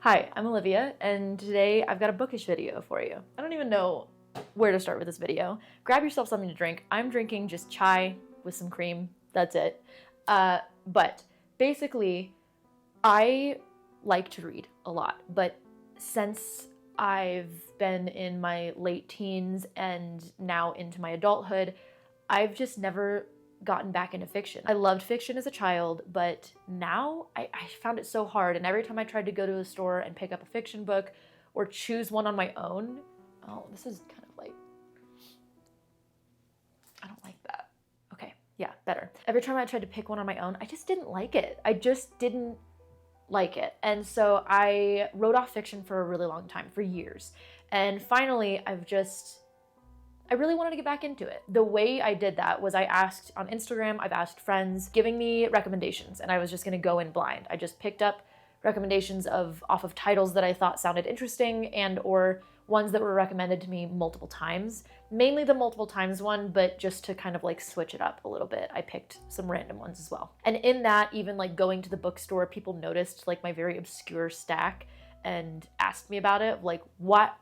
Hi, I'm Olivia, and today I've got a bookish video for you. I don't even know where to start with this video. Grab yourself something to drink. I'm drinking just chai with some cream. That's it. But basically, I like to read a lot, but since I've been in my late teens and now into my adulthood, I've just never gotten back into fiction. I loved fiction as a child, but now I found it so hard, and every time I tried to go to a store and pick up a fiction book or choose one on my own, oh, this is kind of like, I don't like that. Okay, yeah, better. Every time I tried to pick one on my own, I just didn't like it. I just didn't like it. And so I wrote off fiction for a really long time, for years. And finally, I really wanted to get back into it. The way I did that was I asked on Instagram, I've asked friends giving me recommendations, and I was just gonna go in blind. I just picked up recommendations off of titles that I thought sounded interesting and or ones that were recommended to me multiple times. Mainly the multiple times one, but just to kind of like switch it up a little bit, I picked some random ones as well. And in that, even like going to the bookstore, people noticed like my very obscure stack and asked me about it, like, what?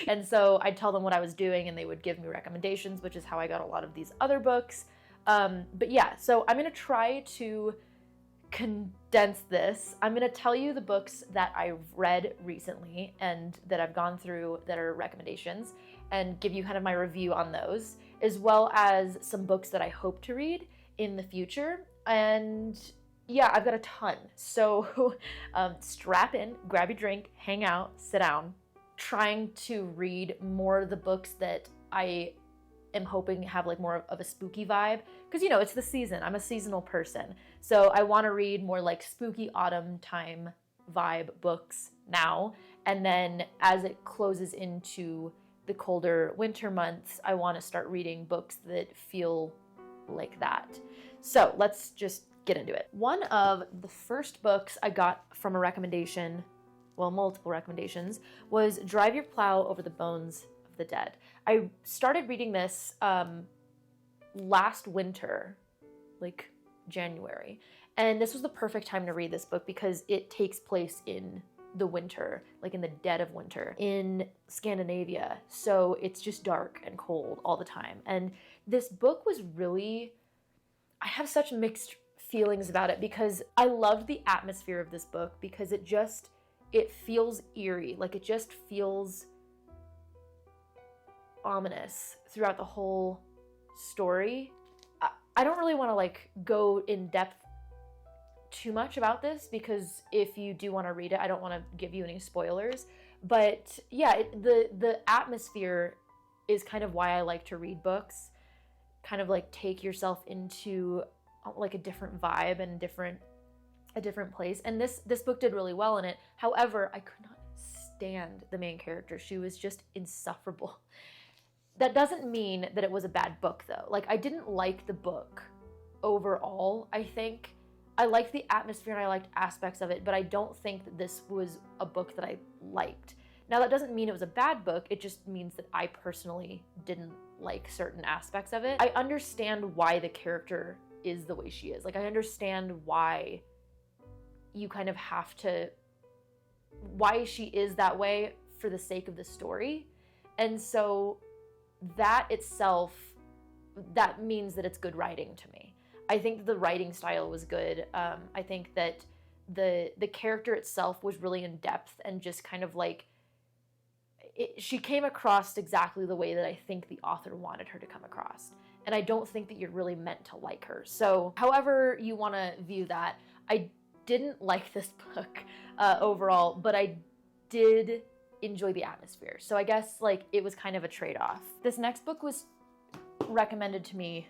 And so I'd tell them what I was doing and they would give me recommendations, which is how I got a lot of these other books. But yeah, so I'm going to try to condense this. I'm going to tell you the books that I've read recently and that I've gone through that are recommendations and give you kind of my review on those, as well as some books that I hope to read in the future. And yeah, I've got a ton. So strap in, grab your drink, hang out, sit down. Trying to read more of the books that I am hoping have like more of a spooky vibe, because you know it's the season. I'm a seasonal person, so I want to read more like spooky autumn time vibe books now, and then as it closes into the colder winter months, I want to start reading books that feel like that. So let's just get into it. One of the first books I got from a recommendation, well, multiple recommendations, was Drive Your Plow Over the Bones of the Dead. I started reading this last winter, like January, and this was the perfect time to read this book because it takes place in the winter, like in the dead of winter in Scandinavia, so it's just dark and cold all the time. And this book was really, I have such mixed feelings about it because I loved the atmosphere of this book because it feels eerie, like it just feels ominous throughout the whole story. I don't really want to like go in depth too much about this because if you do want to read it, I don't want to give you any spoilers. But yeah, the atmosphere is kind of why I like to read books, kind of like take yourself into like a different vibe and a different place, and this book did really well in it. However, I could not stand the main character. She was just insufferable. That doesn't mean that it was a bad book though. Like, I didn't like the book overall. I think I liked the atmosphere and I liked aspects of it, but I don't think that this was a book that I liked. Now, that doesn't mean it was a bad book. It just means that I personally didn't like certain aspects of it. I understand why the character is the way she is. Like, I understand why you kind of have to, why she is that way for the sake of the story. And so that itself, that means that it's good writing to me. I think the writing style was good. I think that the character itself was really in depth and just kind of like, she came across exactly the way that I think the author wanted her to come across. And I don't think that you're really meant to like her. So however you want to view that, I didn't like this book overall, but I did enjoy the atmosphere. So I guess like it was kind of a trade-off. This next book was recommended to me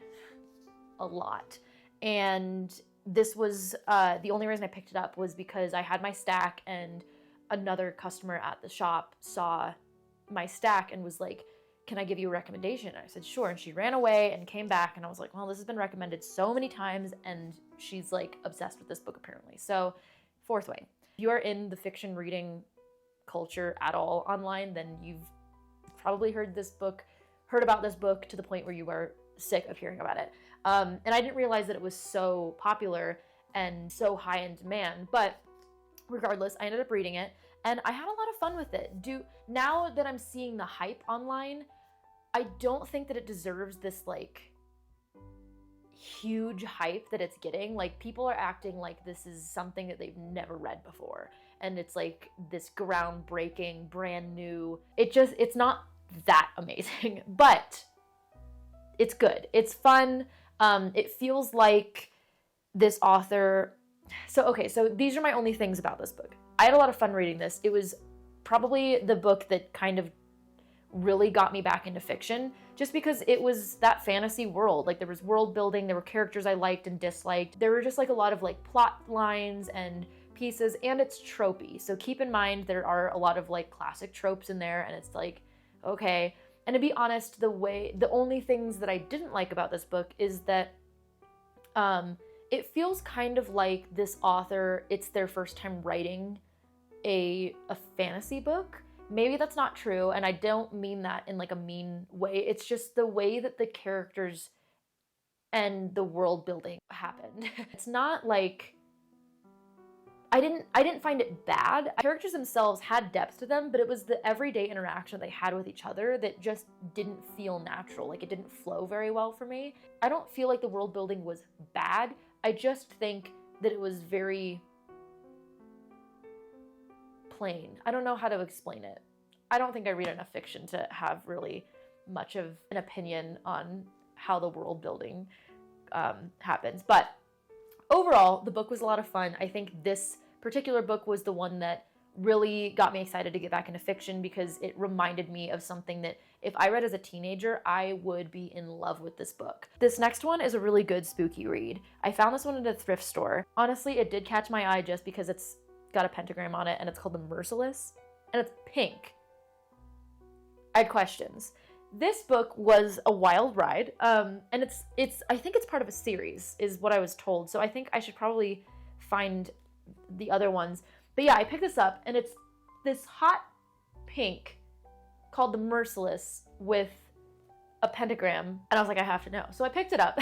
a lot. And this was the only reason I picked it up was because I had my stack and another customer at the shop saw my stack and was like, can I give you a recommendation? And I said, sure. And she ran away and came back. And I was like, well, this has been recommended so many times. And she's like obsessed with this book apparently. So fourth way, if you are in the fiction reading culture at all online, then you've probably heard about this book to the point where you are sick of hearing about it. And I didn't realize that it was so popular and so high in demand, but Regardless, I ended up reading it, and I had a lot of fun with it. Now that I'm seeing the hype online, I don't think that it deserves this like huge hype that it's getting. Like, people are acting like this is something that they've never read before, and it's like this groundbreaking, brand new. It's not that amazing, but it's good. It's fun. It feels like this author. So these are my only things about this book. I had a lot of fun reading this. It was probably the book that kind of really got me back into fiction, just because it was that fantasy world. Like, there was world building, there were characters I liked and disliked. There were just like a lot of like plot lines and pieces, and it's tropey. So keep in mind there are a lot of like classic tropes in there, and it's like, okay. And to be honest, the only things that I didn't like about this book is that it feels kind of like this author, it's their first time writing a fantasy book. Maybe that's not true, and I don't mean that in like a mean way. It's just the way that the characters and the world building happened. It's not like I didn't find it bad. The characters themselves had depth to them, but it was the everyday interaction they had with each other that just didn't feel natural. Like, it didn't flow very well for me. I don't feel like the world building was bad. I just think that it was very plain. I don't know how to explain it. I don't think I read enough fiction to have really much of an opinion on how the world building happens. But overall, the book was a lot of fun. I think this particular book was the one that really got me excited to get back into fiction, because it reminded me of something that if I read as a teenager, I would be in love with this book. This next one is a really good spooky read. I found this one at a thrift store. Honestly, it did catch my eye just because it's got a pentagram on it, and it's called The Merciless, and it's pink. I had questions. This book was a wild ride, and it's I think it's part of a series, is what I was told. So I think I should probably find the other ones. But yeah, I picked this up, and it's this hot pink called The Merciless with a pentagram, and I was like, I have to know. So I picked it up,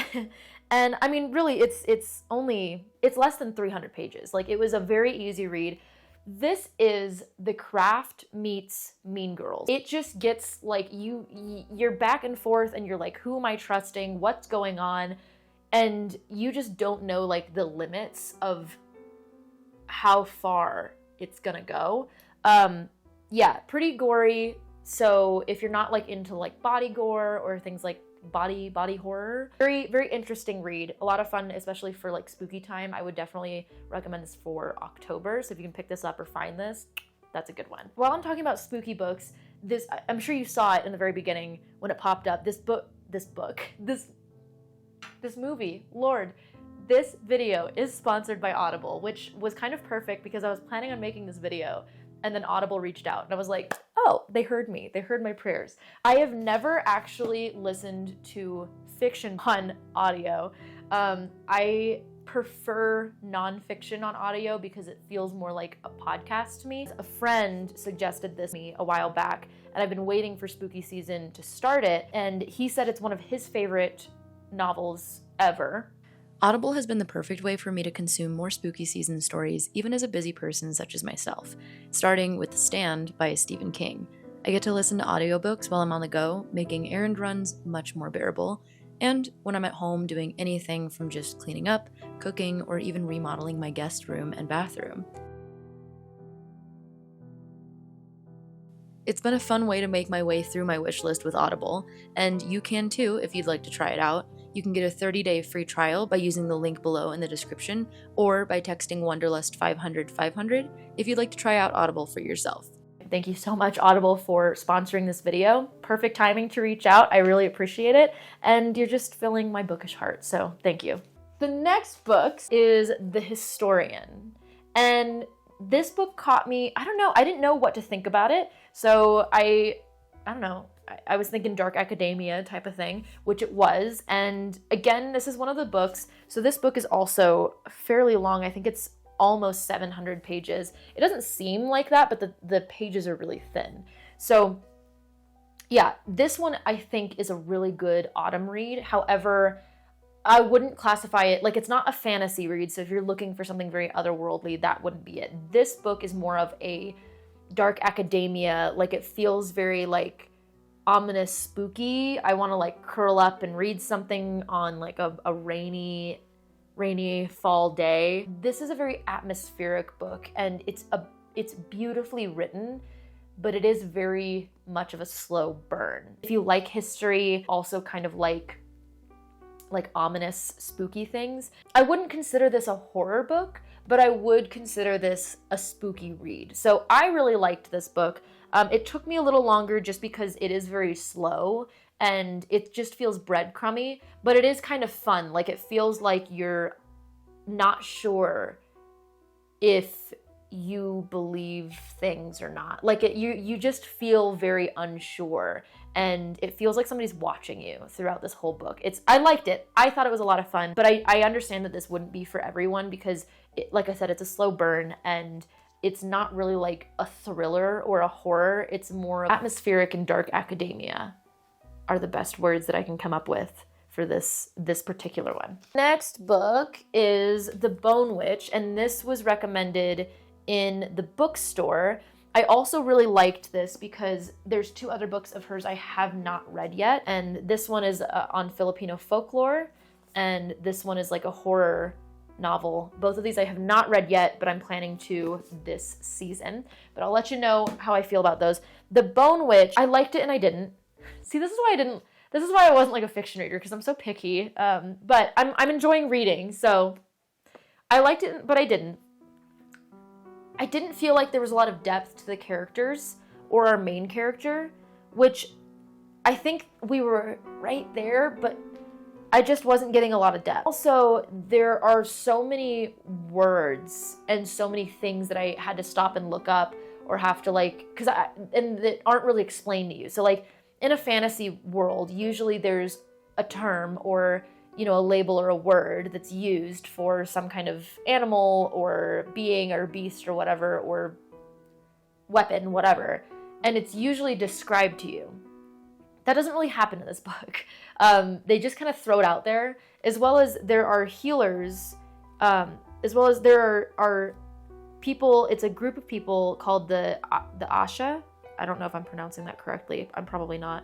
and I mean, really, it's less than 300 pages. Like, it was a very easy read. This is The Craft meets Mean Girls. It just gets like you're back and forth, and you're like, who am I trusting? What's going on? And you just don't know like the limits of how far it's gonna go. Yeah, pretty gory. So if you're not like into like body gore or things like body horror, very, very interesting read. A lot of fun, especially for like spooky time. I would definitely recommend this for October. So if you can pick this up or find this, that's a good one. While I'm talking about spooky books, I'm sure you saw it in the very beginning when it popped up. This movie, Lord, this video is sponsored by Audible, which was kind of perfect because I was planning on making this video, and then Audible reached out, and I was like, oh, they heard me. They heard my prayers. I have never actually listened to fiction on audio. I prefer nonfiction on audio because it feels more like a podcast to me. A friend suggested this to me a while back, and I've been waiting for spooky season to start it, and he said it's one of his favorite novels ever. Audible has been the perfect way for me to consume more spooky season stories, even as a busy person such as myself, starting with The Stand by Stephen King. I get to listen to audiobooks while I'm on the go, making errand runs much more bearable, and when I'm at home doing anything from just cleaning up, cooking, or even remodeling my guest room and bathroom. It's been a fun way to make my way through my wish list with Audible, and you can too if you'd like to try it out. You can get a 30-day free trial by using the link below in the description, or by texting Wonderlust 500 if you'd like to try out Audible for yourself. Thank you so much, Audible, for sponsoring this video. Perfect timing to reach out. I really appreciate it, and you're just filling my bookish heart, so thank you. The next book is The Historian, and this book caught me. I don't know. I didn't know what to think about it, so I don't know. I was thinking dark academia type of thing, which it was. And again, this is one of the books. So this book is also fairly long. I think it's almost 700 pages. It doesn't seem like that, but the pages are really thin. So yeah, this one I think is a really good autumn read. However, I wouldn't classify it, like, it's not a fantasy read, so if you're looking for something very otherworldly, that wouldn't be it. This book is more of a dark academia, like, it feels very, like, ominous, spooky. I want to, like, curl up and read something on, like, a rainy fall day. This is a very atmospheric book, and it's beautifully written, but it is very much of a slow burn. If you like history, also kind of like ominous, spooky things, I wouldn't consider this a horror book, but I would consider this a spooky read. So I really liked this book. It took me a little longer just because it is very slow and it just feels breadcrumby, but it is kind of fun. Like, it feels like you're not sure if you believe things or not. Like, you just feel very unsure, and it feels like somebody's watching you throughout this whole book. I liked it. I thought it was a lot of fun, but I understand that this wouldn't be for everyone because, like I said, it's a slow burn, and it's not really like a thriller or a horror. It's more atmospheric and dark academia are the best words that I can come up with for this particular one. Next book is The Bone Witch, and this was recommended in the bookstore. I also really liked this because there's 2 other books of hers I have not read yet, and this one is on Filipino folklore, and this one is like a horror novel. Both of these I have not read yet, but I'm planning to this season. But I'll let you know how I feel about those. The Bone Witch, I liked it and I didn't. See, this is why I wasn't like a fiction reader, because I'm so picky. But I'm enjoying reading, so I liked it, but I didn't. I didn't feel like there was a lot of depth to the characters or our main character, which I think we were right there, but I just wasn't getting a lot of depth. Also, there are so many words and so many things that I had to stop and look up or have to and that aren't really explained to you. So like in a fantasy world, usually there's a term or, you know, a label or a word that's used for some kind of animal or being or beast or whatever, or weapon, whatever. And it's usually described to you. That doesn't really happen in this book. They just kind of throw it out there, as well as there are healers, as well as there are people. It's a group of people called the Asha. I don't know if I'm pronouncing that correctly. I'm probably not.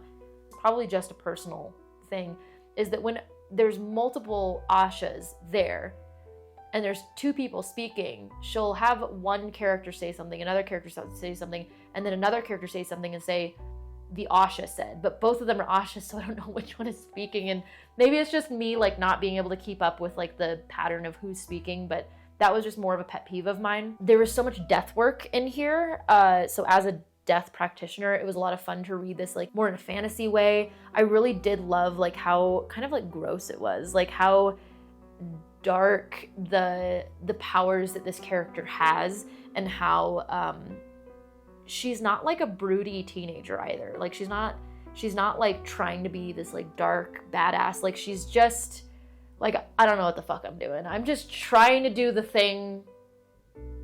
Probably just a personal thing. Is that when there's multiple Ashas there, and there's 2 people speaking, she'll have one character say something, another character say something, and then another character say something and say, the Asha said, but both of them are Ashas, so I don't know which one is speaking, and maybe it's just me like not being able to keep up with like the pattern of who's speaking, but that was just more of a pet peeve of mine. There was so much death work in here, so as a death practitioner, it was a lot of fun to read this like more in a fantasy way. I really did love like how kind of like gross it was, like how dark the powers that this character has, and how she's not like a broody teenager either. Like she's not like trying to be this like dark badass. Like she's just like, I don't know what the fuck I'm doing. I'm just trying to do the thing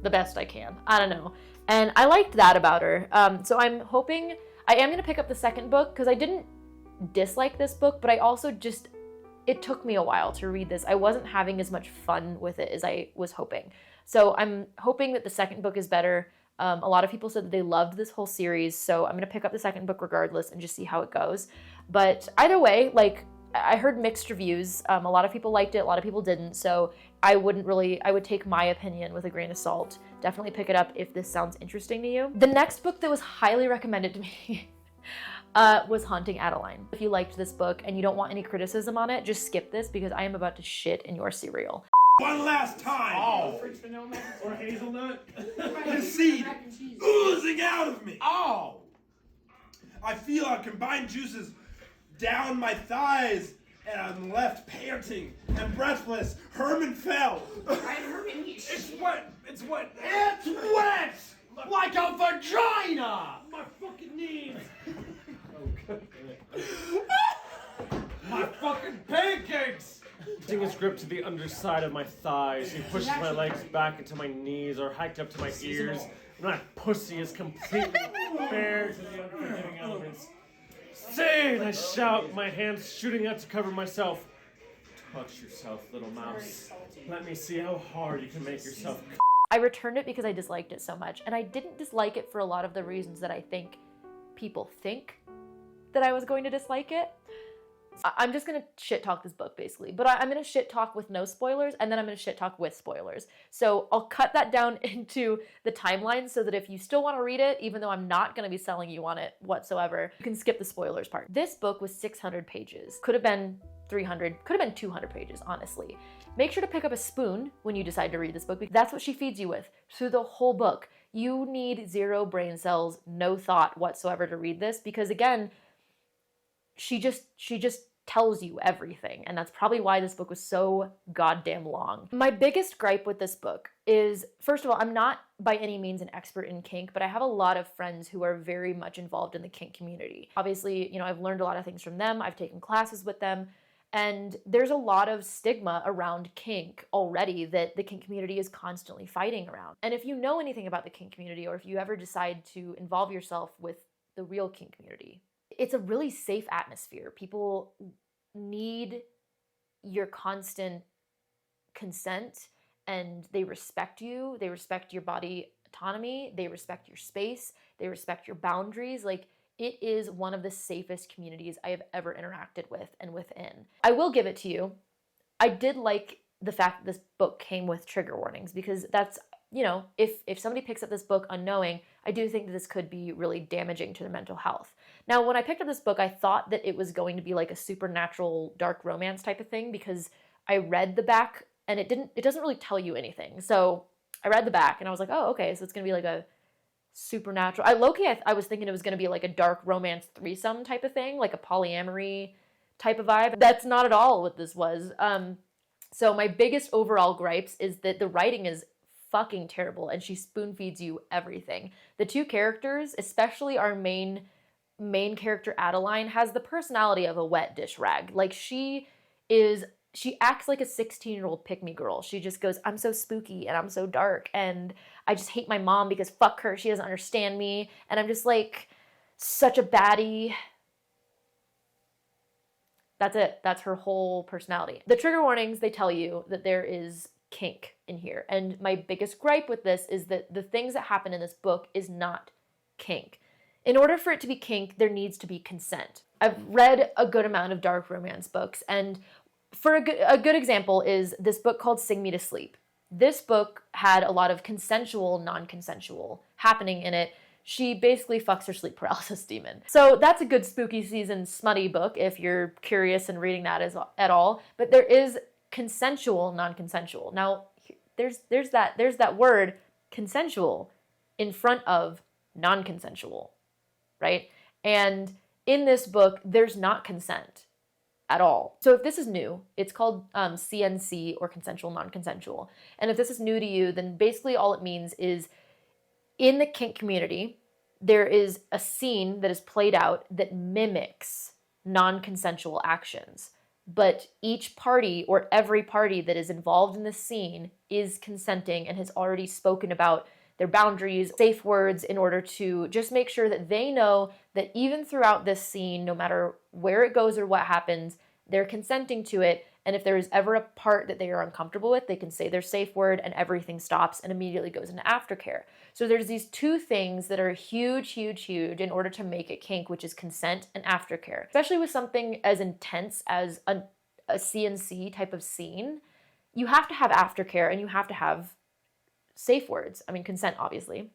the best I can. I don't know. And I liked that about her. So I'm hoping, I am going to pick up the second book because I didn't dislike this book, but I also just, it took me a while to read this. I wasn't having as much fun with it as I was hoping. So I'm hoping that the second book is better. A lot of people said that they loved this whole series, so I'm going to pick up the second book regardless and just see how it goes. But either way, like, I heard mixed reviews. A lot of people liked it, a lot of people didn't, so I would take my opinion with a grain of salt. Definitely pick it up if this sounds interesting to you. The next book that was highly recommended to me was Haunting Adeline. If you liked this book and you don't want any criticism on it, just skip this because I am about to shit in your cereal. One last time! Oh! French vanilla or hazelnut? The seed oozing out of me! Oh! I feel our combined juices down my thighs, and I'm left panting and breathless. Herman fell. It's wet! It's wet! It's wet! Like a vagina! My fucking knees! My fucking pancakes! Putting his grip to the underside of my thighs, he pushes my legs back into my knees or hiked up to my ears. My pussy is completely bare to the unforgiving elements. Save! I shout, my hands shooting out to cover myself. touch yourself, little mouse. Let me see how hard you can make yourself. I returned it because I disliked it so much. And I didn't dislike it for a lot of the reasons that I think people think that I was going to dislike it. I'm just going to shit talk this book basically, but I'm going to shit talk with no spoilers, and then I'm going to shit talk with spoilers. So I'll cut that down into the timeline so that if you still want to read it, even though I'm not going to be selling you on it whatsoever, you can skip the spoilers part. This book was 600 pages. Could have been 300, could have been 200 pages, honestly. Make sure to pick up a spoon when you decide to read this book, because that's what she feeds you with through the whole book. You need 0 brain cells, no thought whatsoever to read this, because again, she just tells you everything, and that's probably why this book was so goddamn long. My biggest gripe with this book is, first of all, I'm not by any means an expert in kink, but I have a lot of friends who are very much involved in the kink community. Obviously, you know, I've learned a lot of things from them, I've taken classes with them, and there's a lot of stigma around kink already that the kink community is constantly fighting around. And if you know anything about the kink community, or if you ever decide to involve yourself with the real kink community, it's a really safe atmosphere. People need your constant consent, and they respect you. They respect your body autonomy. They respect your space. They respect your boundaries. Like, it is one of the safest communities I have ever interacted with and within. I will give it to you. I did like the fact that this book came with trigger warnings, because that's, you know, if somebody picks up this book unknowing, I do think that this could be really damaging to their mental health. Now, when I picked up this book, I thought that it was going to be like a supernatural dark romance type of thing, because I read the back and it doesn't really tell you anything. So I read the back and I was like, oh, okay, so it's going to be like a supernatural. I was thinking it was going to be like a dark romance threesome type of thing, like a polyamory type of vibe. That's not at all what this was. So my biggest overall gripes is that the writing is fucking terrible, and she spoon feeds you everything. The two characters, especially our main character Adeline, has the personality of a wet dish rag. Like, she acts like a 16-year-old pick-me girl. She just goes, I'm so spooky and I'm so dark and I just hate my mom because fuck her, she doesn't understand me, and I'm just like such a baddie. That's it. That's her whole personality. The trigger warnings, they tell you that there is kink in here. And my biggest gripe with this is that the things that happen in this book is not kink. In order for it to be kink, there needs to be consent. I've read a good amount of dark romance books, and for a good example is this book called Sing Me to Sleep. This book had a lot of consensual, non-consensual happening in it. She basically fucks her sleep paralysis demon. So that's a good spooky season smutty book if you're curious and reading that at all. But there is consensual, non-consensual. Now, there's that word consensual in front of non-consensual, right? And in this book, there's not consent at all. So if this is new, it's called CNC, or consensual non-consensual. And if this is new to you, then basically all it means is in the kink community, there is a scene that is played out that mimics non-consensual actions. But each party, or every party that is involved in the scene, is consenting and has already spoken about their boundaries, safe words, in order to just make sure that they know that even throughout this scene, no matter where it goes or what happens, they're consenting to it. And if there is ever a part that they are uncomfortable with, they can say their safe word and everything stops and immediately goes into aftercare. So there's these two things that are huge, huge, huge in order to make it kink, which is consent and aftercare. Especially with something as intense as a CNC type of scene, you have to have aftercare and you have to have safe words. I mean, consent, obviously.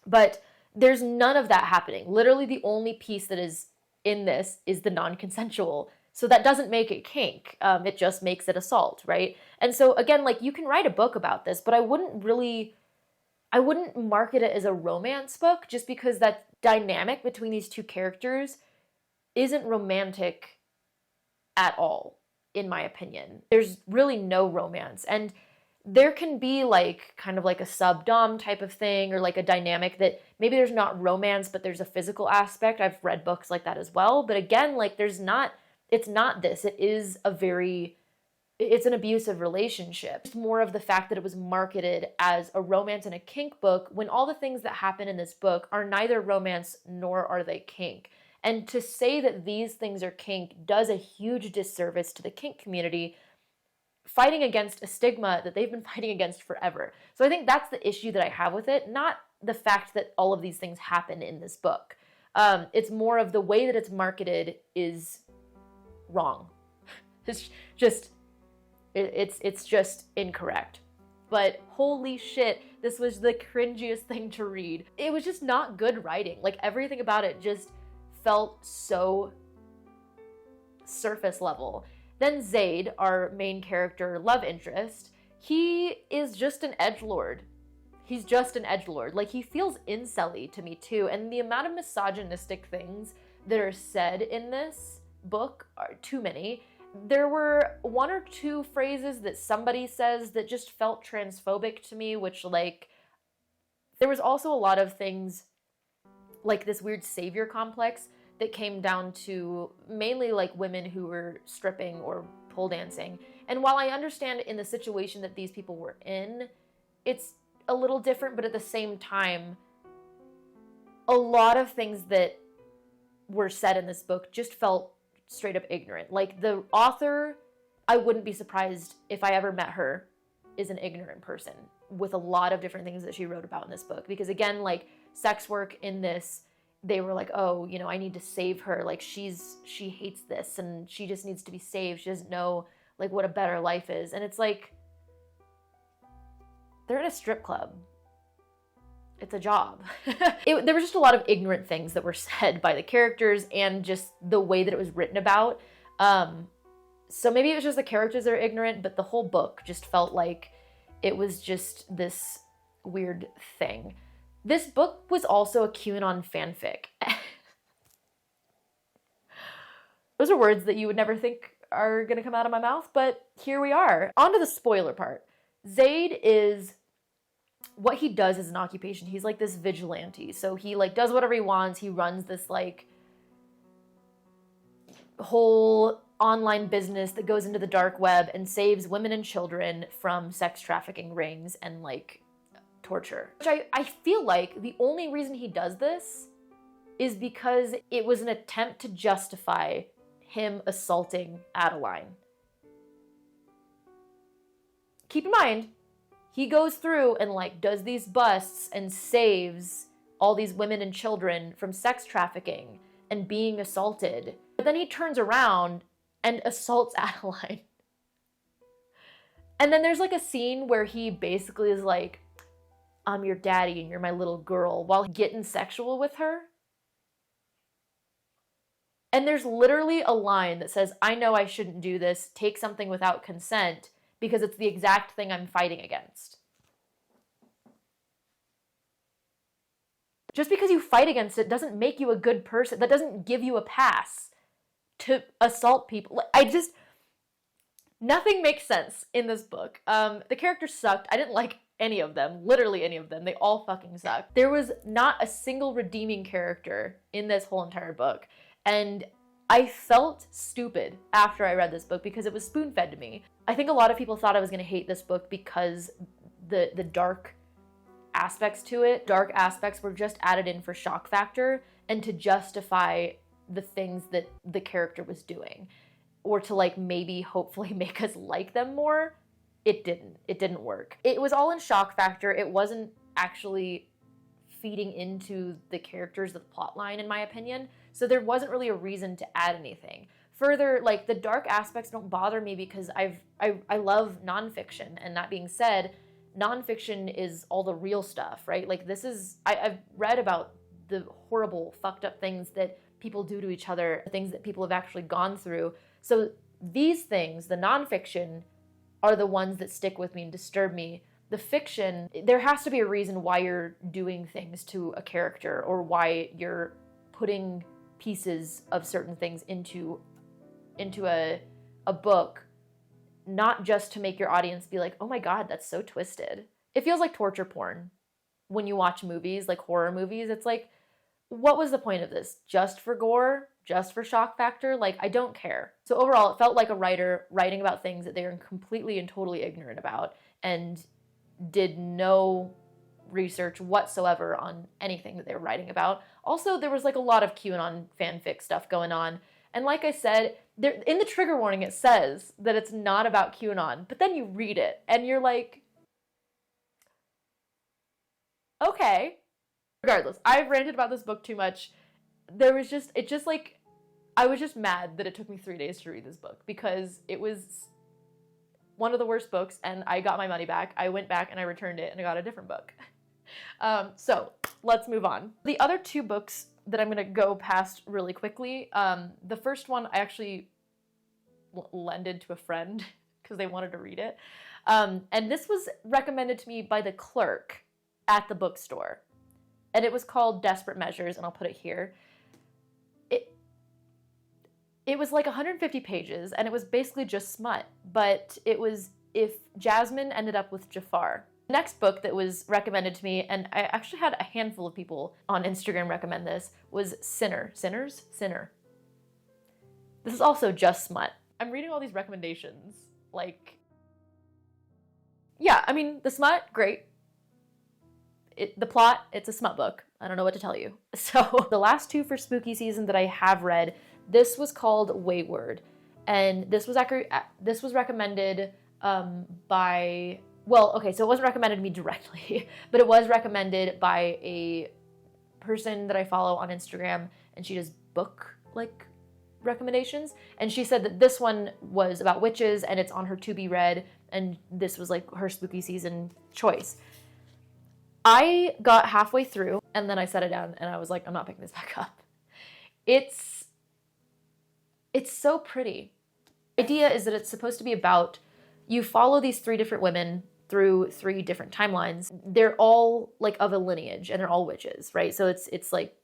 But there's none of that happening. Literally, the only piece that is in this is the non-consensual. So that doesn't make it kink. It just makes it assault, right? And so, again, like, you can write a book about this, but I wouldn't market it as a romance book, just because that dynamic between these two characters isn't romantic at all, in my opinion. There's really no romance. And there can be like kind of like a sub-dom type of thing, or like a dynamic that maybe there's not romance, but there's a physical aspect. I've read books like that as well. But again, like, it's not this. It's an abusive relationship. It's more of the fact that it was marketed as a romance and a kink book, when all the things that happen in this book are neither romance nor are they kink. And to say that these things are kink does a huge disservice to the kink community, fighting against a stigma that they've been fighting against forever. So I think that's the issue that I have with it, not the fact that all of these things happen in this book. It's more of the way that it's marketed is wrong. It's just incorrect. But holy shit, this was the cringiest thing to read. It was just not good writing. Like, everything about it just felt so surface level. Then Zaid, our main character love interest, he is just an edgelord. He's just an edgelord. Like, he feels incel-y to me too. And the amount of misogynistic things that are said in this book are too many. There were one or two phrases that somebody says that just felt transphobic to me, which, like, there was also a lot of things like this weird savior complex that came down to mainly like women who were stripping or pole dancing. And while I understand in the situation that these people were in, it's a little different, but at the same time, a lot of things that were said in this book just felt straight up ignorant. Like, the author, I wouldn't be surprised if I ever met her, is an ignorant person with a lot of different things that she wrote about in this book. Because again, like, sex work in this, they were like, oh, you know, I need to save her. Like, she hates this and she just needs to be saved. She doesn't know, like, what a better life is. And it's like, they're in a strip club. It's a job. There was just a lot of ignorant things that were said by the characters and just the way that it was written about. So maybe it was just the characters that are ignorant, but the whole book just felt like it was just this weird thing. This book was also a QAnon fanfic. Those are words that you would never think are going to come out of my mouth, but here we are. On to the spoiler part. Zaid is... what he does is an occupation. He's like this vigilante. So he like does whatever he wants. He runs this like whole online business that goes into the dark web and saves women and children from sex trafficking rings and like torture. Which I feel like the only reason he does this is because it was an attempt to justify him assaulting Adeline. Keep in mind, he goes through and like does these busts and saves all these women and children from sex trafficking and being assaulted. But then he turns around and assaults Adeline. And then there's like a scene where he basically is like, I'm your daddy and you're my little girl, while getting sexual with her. And there's literally a line that says, I know I shouldn't do this, take something without consent, because it's the exact thing I'm fighting against. Just because you fight against it doesn't make you a good person. That doesn't give you a pass to assault people. Nothing makes sense in this book. The characters sucked. I didn't like any of them. Literally any of them. They all fucking sucked. There was not a single redeeming character in this whole entire book. And I felt stupid after I read this book because it was spoon-fed to me. I think a lot of people thought I was going to hate this book because the dark aspects to it, dark aspects were just added in for shock factor and to justify the things that the character was doing. Or to like maybe hopefully make us like them more. It didn't work. It was all in shock factor. It wasn't actually feeding into the characters of the plot line, in my opinion. So there wasn't really a reason to add anything. Further, like, the dark aspects don't bother me because I love nonfiction. And that being said, nonfiction is all the real stuff, right? Like, I've read about the horrible, fucked up things that people do to each other, things that people have actually gone through. So these things, the nonfiction, are the ones that stick with me and disturb me. The fiction, there has to be a reason why you're doing things to a character or why you're putting pieces of certain things into a book, not just to make your audience be like, oh my god, that's so twisted. It feels like torture porn when you watch movies, like horror movies. It's like, what was the point of this? Just for gore? Just for shock factor? Like, I don't care. So overall, it felt like a writer writing about things that they are completely and totally ignorant about and did no research whatsoever on anything that they were writing about. Also, there was like a lot of QAnon fanfic stuff going on. And like I said, there, in the trigger warning, it says that it's not about QAnon, but then you read it and you're like, okay. Regardless, I've ranted about this book too much. I was just mad that it took me 3 days to read this book because it was one of the worst books and I got my money back. I went back and I returned it and I got a different book. So let's move on. The other 2 books that I'm going to go past really quickly. The first one I actually lended to a friend because they wanted to read it. And this was recommended to me by the clerk at the bookstore. And it was called Desperate Measures, and I'll put it here. It was like 150 pages, and it was basically just smut. But it was if Jasmine ended up with Jafar. The next book that was recommended to me, and I actually had a handful of people on Instagram recommend this, was Sinner. Sinner. This is also just smut. I'm reading all these recommendations. Like, yeah, I mean, the smut, great. The plot, it's a smut book. I don't know what to tell you. So the last 2 for spooky season that I have read, this was called Weyward. And this was recommended by, well, okay, so it wasn't recommended to me directly, but it was recommended by a person that I follow on Instagram, and she does book, like, recommendations. And she said that this one was about witches, and it's on her to be read, and this was, like, her spooky season choice. I got halfway through, and then I set it down, and I was like, I'm not picking this back up. It's so pretty. The idea is that it's supposed to be about, you follow these 3 different women through 3 different timelines. They're all, like, of a lineage, and they're all witches, right? So it's like,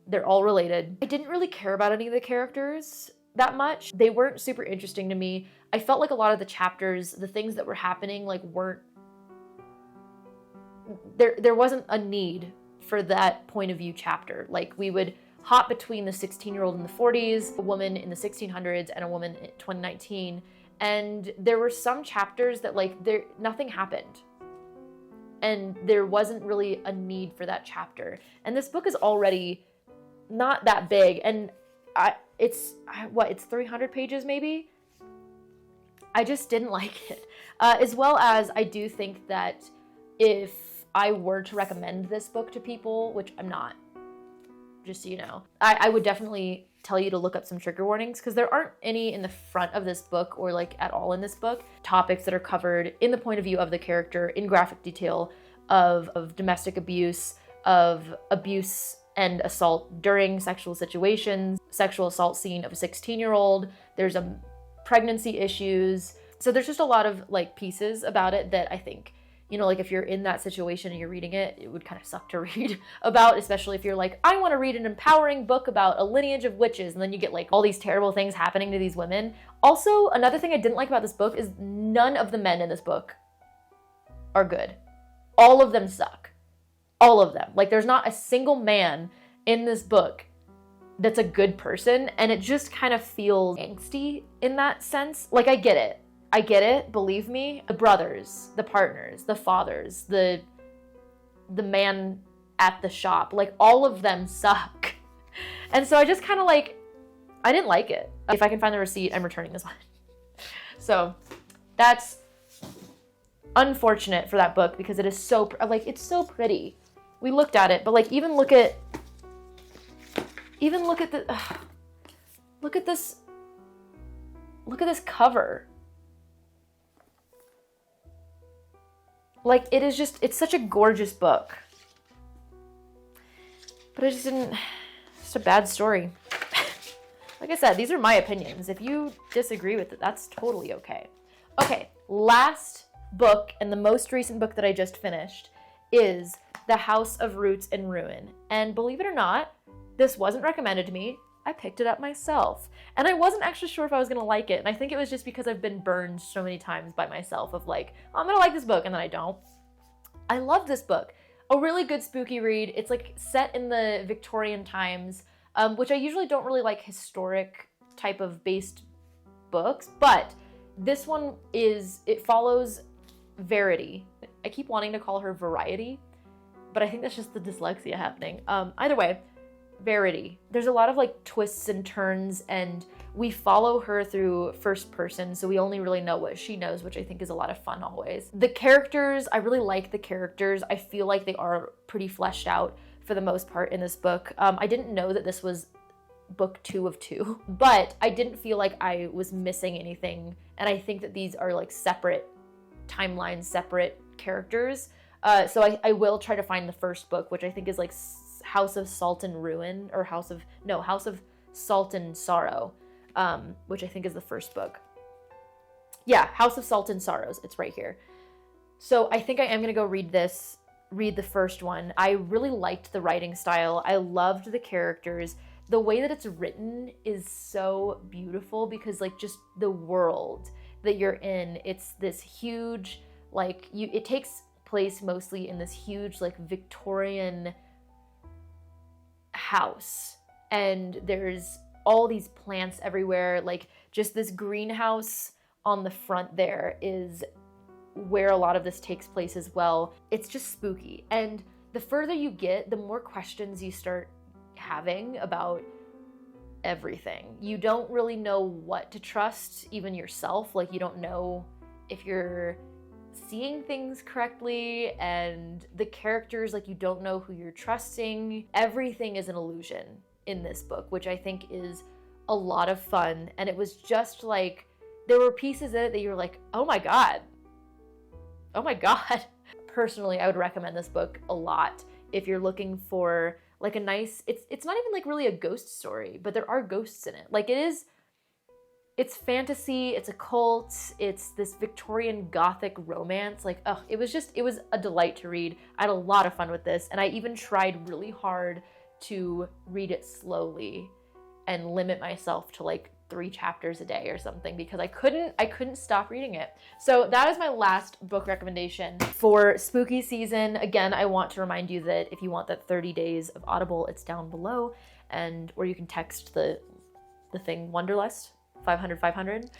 they're all related. I didn't really care about any of the characters that much. They weren't super interesting to me. I felt like a lot of the chapters, the things that were happening, like, weren't, there wasn't a need for that point of view chapter. Like, we would hop between the 16-year-old in the 40s, a woman in the 1600s, and a woman in 2019. And there were some chapters that, like, nothing happened. And there wasn't really a need for that chapter. And this book is already not that big. And it's 300 pages maybe? I just didn't like it. As well as I do think that if I were to recommend this book to people, which I'm not, just so you know, I would definitely tell you to look up some trigger warnings, because there aren't any in the front of this book or, like, at all in this book. Topics that are covered in the point of view of the character in graphic detail of domestic abuse, of abuse and assault during sexual situations, sexual assault scene of a 16-year-old. There's pregnancy issues. So there's just a lot of, like, pieces about it that I think, you know, like, if you're in that situation and you're reading it, it would kind of suck to read about, especially if you're like, I want to read an empowering book about a lineage of witches, and then you get, like, all these terrible things happening to these women. Also, another thing I didn't like about this book is none of the men in this book are good. All of them suck. All of them. Like, there's not a single man in this book that's a good person, and it just kind of feels angsty in that sense. Like, I get it, believe me. The brothers, the partners, the fathers, the man at the shop, like, all of them suck. And so I just kind of, like, I didn't like it. If I can find the receipt, I'm returning this one. So that's unfortunate for that book, because it is so, like, it's so pretty. We looked at it, but, like, even look at this cover. Like, it's such a gorgeous book. But it's just a bad story. Like I said, these are my opinions. If you disagree with it, that's totally okay. Okay, last book, and the most recent book that I just finished, is The House of Roots and Ruin. And believe it or not, this wasn't recommended to me. I picked it up myself. And I wasn't actually sure if I was going to like it. And I think it was just because I've been burned so many times by myself of, like, oh, I'm going to like this book, and then I don't. I love this book. A really good spooky read. It's, like, set in the Victorian times, which I usually don't really like historic type of based books. But this one it follows Verity. I keep wanting to call her Variety, but I think that's just the dyslexia happening. Either way, Verity. There's a lot of like twists and turns, and we follow her through first person, so we only really know what she knows, which I think is a lot of fun always. The characters, I really like the characters. I feel like they are pretty fleshed out for the most part in this book. I didn't know that this was book 2 of 2, but I didn't feel like I was missing anything, and I think that these are like separate timelines, separate characters. So I will try to find the first book, which I think is like House of Salt and Ruin, or House of Salt and Sorrow, which I think is the first book. Yeah, House of Salt and Sorrows. It's right here. So I think I am going to go read the first one. I really liked the writing style. I loved the characters. The way that it's written is so beautiful, because like just the world that you're in, it's this huge, like it takes place mostly in this huge like Victorian house, and there's all these plants everywhere. Like just this greenhouse on the front there is where a lot of this takes place as well. It's just spooky, and the further you get, the more questions you start having about everything. You don't really know what to trust, even yourself. Like you don't know if you're seeing things correctly, and the characters, like you don't know who you're trusting. Everything is an illusion in this book, which I think is a lot of fun. And it was just like, there were pieces in it that you're like, oh my god. Personally, I would recommend this book a lot if you're looking for like a nice, it's not even like really a ghost story, but there are ghosts in it. Like it's fantasy, it's a cult, it's this Victorian Gothic romance. Like, it was a delight to read. I had a lot of fun with this, and I even tried really hard to read it slowly and limit myself to like 3 chapters a day or something, because I couldn't stop reading it. So that is my last book recommendation for spooky season. Again, I want to remind you that if you want that 30 days of Audible, it's down below, or you can text the thing Wonderlust 500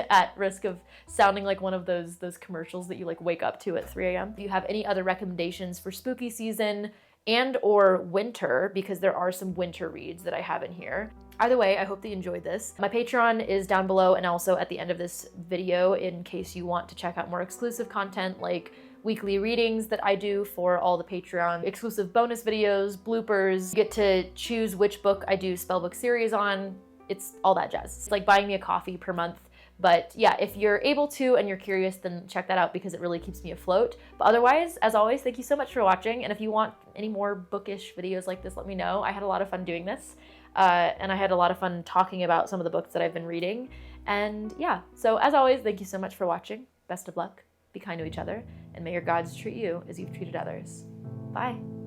at risk of sounding like one of those commercials that you like wake up to at 3 a.m. If you have any other recommendations for spooky season and or winter, because there are some winter reads that I have in here. Either way, I hope that you enjoyed this. My Patreon is down below and also at the end of this video, in case you want to check out more exclusive content like weekly readings that I do for all the Patreon, exclusive bonus videos, bloopers. You get to choose which book I do spellbook series on. It's all that jazz. It's like buying me a coffee per month. But yeah, if you're able to and you're curious, then check that out, because it really keeps me afloat. But otherwise, as always, thank you so much for watching. And if you want any more bookish videos like this, let me know. I had a lot of fun doing this. And I had a lot of fun talking about some of the books that I've been reading. And yeah, so as always, thank you so much for watching. Best of luck, be kind to each other, and may your gods treat you as you've treated others. Bye.